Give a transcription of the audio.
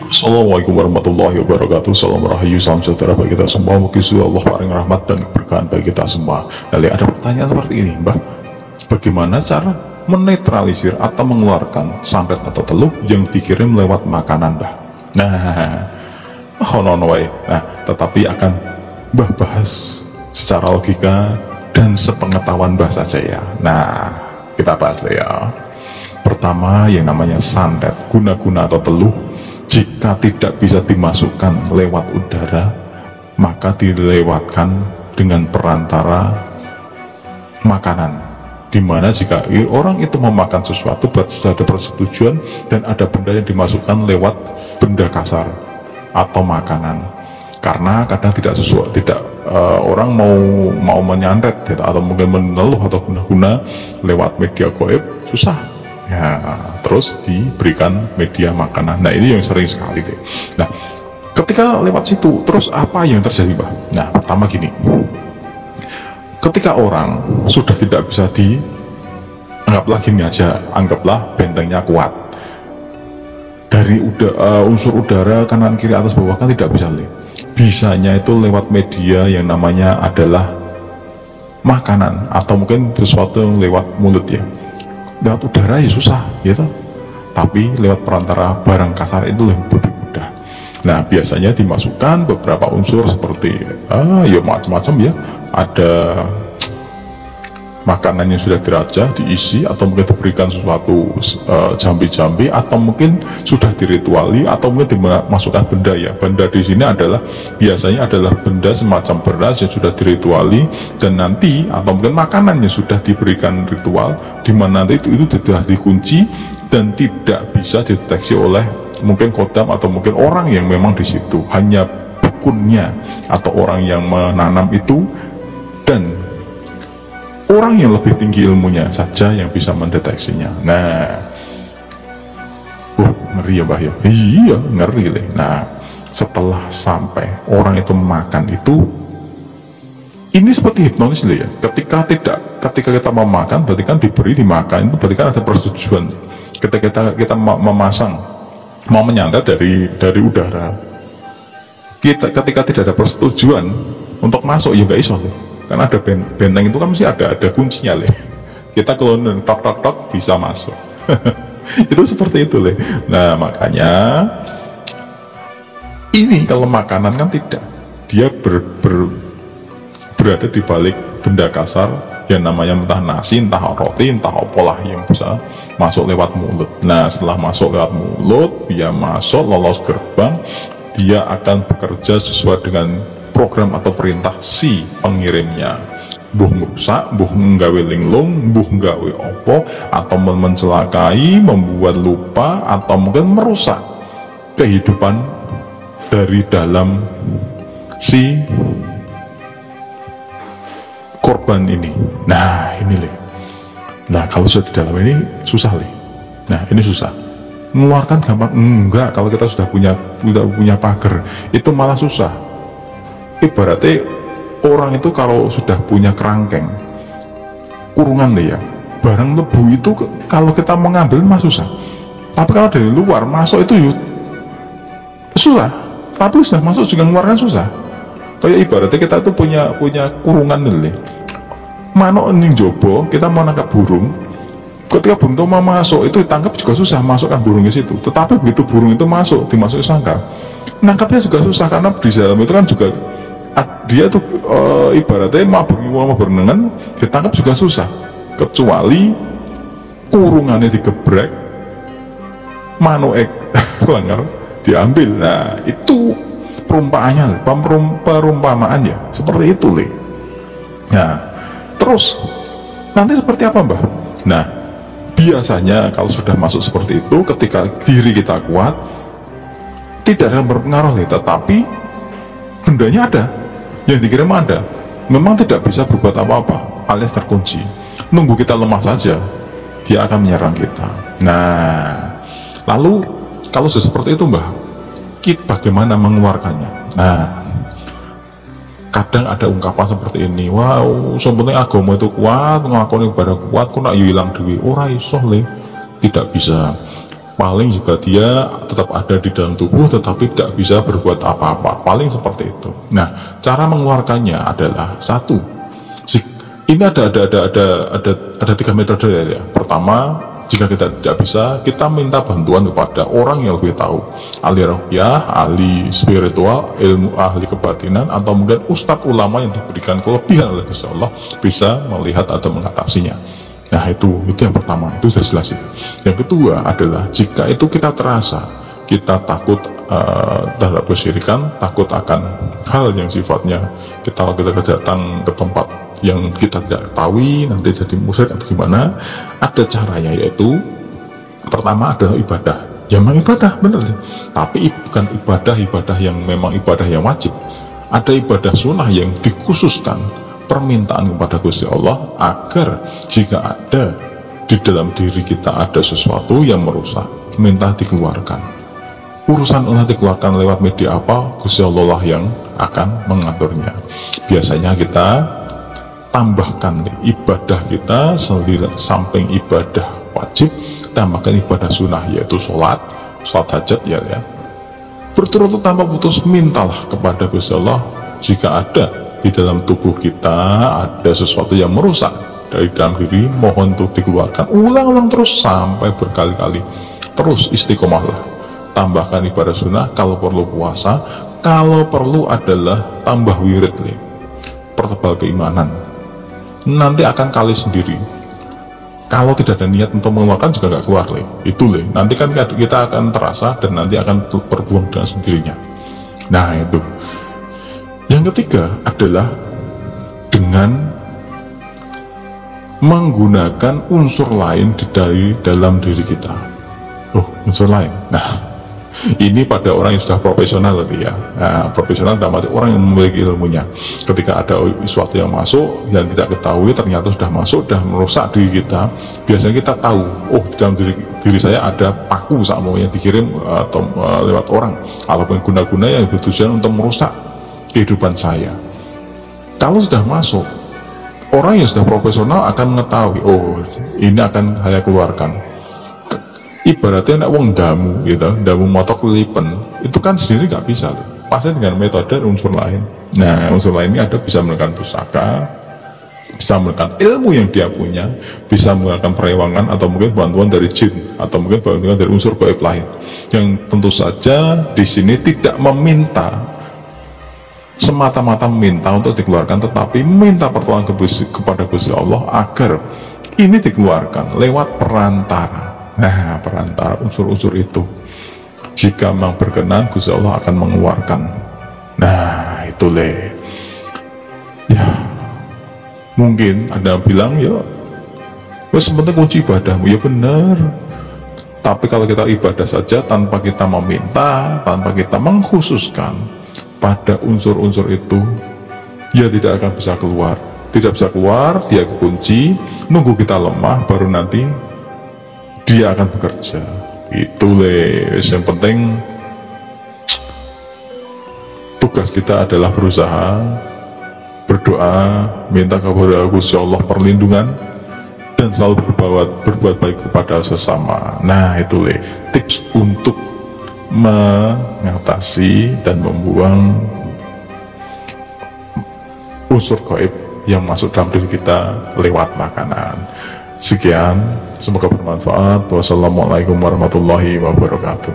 Assalamualaikum warahmatullahi wabarakatuh. Salam rahayu, salam sejahtera bagi kita semua. Mugi Allah paring rahmat dan keberkahan bagi kita semua. Lalu ada pertanyaan seperti ini, Mbah. Bagaimana cara menetralisir atau mengeluarkan santet atau teluh yang dikirim lewat makanan, Mbah? Tetapi akan Mbah bahas secara logika dan sepengetahuan Mbah saja ya. Nah, kita bahas ya. Pertama, yang namanya santet, guna-guna atau teluh, jika tidak bisa dimasukkan lewat udara, maka dilewatkan dengan perantara makanan. Dimana jika orang itu memakan sesuatu, berarti sudah ada persetujuan dan ada benda yang dimasukkan lewat benda kasar atau makanan. Karena kadang tidak sesuai, orang mau menyantet atau mungkin meneluh atau guna-guna lewat media gaib susah. Ya, terus diberikan media makanan. Nah, ini yang sering sekali deh. Nah, ketika lewat situ, terus apa yang terjadi, Mbah? Nah, pertama gini, ketika orang sudah tidak bisa anggaplah gini aja, anggaplah bentengnya kuat. Dari unsur udara kanan kiri atas bawah kan tidak bisa bisanya itu lewat media yang namanya adalah makanan atau mungkin sesuatu yang lewat mulut ya. Lewat udara ya susah gitu, tapi lewat perantara barang kasar itu lebih mudah. Nah, biasanya dimasukkan beberapa unsur seperti ya macam-macam ya. Ada makanan yang sudah dirajah, diisi, atau mungkin diberikan sesuatu jambi-jambi, atau mungkin sudah dirituali, atau mungkin dimasukkan benda ya. Benda di sini biasanya adalah benda semacam beras yang sudah dirituali, dan nanti atau mungkin makanan yang sudah diberikan ritual, di mana nanti itu sudah dikunci dan tidak bisa dideteksi oleh mungkin kodam atau mungkin orang yang memang di situ, hanya dukunnya atau orang yang menanam itu dan orang yang lebih tinggi ilmunya saja yang bisa mendeteksinya. Nah, ngeri ya, Mbah ya. Iya, ngeri deh. Nah, setelah sampai orang itu makan itu, ini seperti hipnotis ya. Ketika kita mau makan, berarti kan dimakan itu berarti kan ada persetujuan. Ketika kita mau menyandar dari udara, ketika tidak ada persetujuan untuk masuk ya nggak iso. Karena ada benteng itu kan mesti ada kuncinya kita kalau tok bisa masuk. Itu seperti itu Nah, makanya ini kalau makanan kan tidak, dia berada di balik benda kasar yang namanya entah nasi, entah roti, entah apalah yang bisa masuk lewat mulut. Nah, setelah masuk lewat mulut, dia masuk lolos gerbang, dia akan bekerja sesuai dengan program atau perintah si pengirimnya. Mbuh merusak, mbuh nggawe linglung, mbuh nggawe opo, atau mencelakai, membuat lupa, atau mungkin merusak kehidupan dari dalam si korban ini. Nah, ini Nah, kalau sudah di dalam ini susah Nah, ini susah. Mengeluarkan gampang enggak, kalau kita sudah punya pagar itu malah susah. Ibaratnya orang itu kalau sudah punya kerangkeng kurungan ya, barang lebu itu kalau kita mengambil mah susah, tapi kalau dari luar masuk itu susah, tapi sudah masuk juga mengeluarkan susah. Kayak ibaratnya kita itu punya kurungan manuk ning jobo, kita mau nangkap burung, ketika burung itu mau masuk itu ditangkap juga susah, masukkan burung ke situ. Tetapi begitu burung itu masuk, dimasuki sangkar, nangkapnya juga susah, karena di dalam itu kan juga dia tuh ibaratnya mau berenangan ditangkap juga susah, kecuali kurungannya digebrek, manuk kelengger diambil. Nah, itu perumpamaan ya, seperti itu Nah, terus nanti seperti apa, Mbah? Nah, biasanya kalau sudah masuk seperti itu, ketika diri kita kuat, tidak akan berpengaruh tetapi bendanya ada, yang dikirim ada, memang tidak bisa berbuat apa-apa alias terkunci. Nunggu kita lemah saja, dia akan menyerang kita. Nah, lalu kalau sudah seperti itu, Mbah, bagaimana mengeluarkannya? Nah, kadang ada ungkapan seperti ini, wow, sebenarnya agama itu kuat, ngakoni ibadah kuat, kok nak hilang duit, ora iso tidak bisa. paling juga dia tetap ada di dalam tubuh tetapi tidak bisa berbuat apa-apa, paling seperti itu. Nah, cara mengeluarkannya adalah satu, ini ada 3 metode ya. Pertama, jika kita tidak bisa, kita minta bantuan kepada orang yang lebih tahu, ahli ruqyah, ahli spiritual, ilmu ahli kebatinan, atau mungkin ustadz ulama yang diberikan kelebihan oleh Gusti Allah bisa melihat atau mengatasinya. Nah itu yang pertama, itu sudah jelas ya. Yang kedua adalah jika itu kita terasa kita takut terhadap kesyirikan, takut akan hal yang sifatnya kita datang ke tempat yang kita tidak ketahui nanti jadi musyrik atau gimana, ada caranya, yaitu pertama adalah ibadah. Ya memang ibadah bener, tapi bukan ibadah yang memang ibadah yang wajib. Ada ibadah sunnah yang dikhususkan, permintaan kepada Gusti Allah agar jika ada di dalam diri kita ada sesuatu yang merusak, minta dikeluarkan. Urusan nanti dikeluarkan lewat media apa, Gusti Allah lah yang akan mengaturnya. Biasanya kita tambahkan ibadah kita samping ibadah wajib, tambahkan ibadah sunnah, yaitu sholat hajat ya. Berturut-turut tanpa putus mintalah kepada Gusti Allah jika ada di dalam tubuh kita ada sesuatu yang merusak dari dalam diri, mohon untuk dikeluarkan. Ulang-ulang terus sampai berkali-kali, terus istiqomahlah. Tambahkan ibadah sunnah, kalau perlu puasa, kalau perlu adalah tambah wirid, pertebal keimanan. Nanti akan kali sendiri. Kalau tidak ada niat untuk mengeluarkan juga nggak keluar, itu nanti kan kita akan terasa dan nanti akan terbuang dengan sendirinya. Nah itu. Yang ketiga adalah dengan menggunakan unsur lain dari dalam diri kita. Unsur lain. Nah, ini pada orang yang sudah profesional ya. Nah, profesional dalam arti orang yang memiliki ilmunya. Ketika ada sesuatu yang masuk yang tidak ketahui, ternyata sudah masuk, sudah merusak diri kita. Biasanya kita tahu, di dalam diri saya ada paku sama yang dikirim atau lewat orang, ataupun guna-guna yang bertujuan untuk merusak kehidupan saya. Kalau sudah masuk, orang yang sudah profesional akan mengetahui, ini akan saya keluarkan. Ibaratnya nak wong damu gitu, damu motok lipen, itu kan sendiri nggak bisa pasti dengan metode unsur lain. Nah unsur lain ini ada bisa menggunakan pusaka, bisa menggunakan ilmu yang dia punya, bisa menggunakan perewangan, atau mungkin bantuan dari jin, atau mungkin bantuan dari unsur gaib lain, yang tentu saja di sini tidak meminta semata-mata minta untuk dikeluarkan, tetapi minta pertolongan kepada Gusti Allah agar ini dikeluarkan lewat perantara. Nah, perantara unsur-unsur itu, jika memang berkenan, Gusti Allah akan mengeluarkan. Nah, itu ya, mungkin ada yang bilang, ya wes penting kunci ibadahmu, ya benar. Tapi kalau kita ibadah saja tanpa kita meminta, tanpa kita mengkhususkan pada unsur-unsur itu, ya tidak akan bisa keluar. Tidak bisa keluar, dia kekunci, nunggu kita lemah, baru nanti dia akan bekerja. Itu yang penting tugas kita adalah berusaha, berdoa, minta kepada Gusti Allah perlindungan, dan selalu berbuat baik kepada sesama. Nah itu tips untuk mengatasi dan membuang unsur gaib yang masuk dalam diri kita lewat makanan. Sekian, semoga bermanfaat. Wassalamualaikum warahmatullahi wabarakatuh.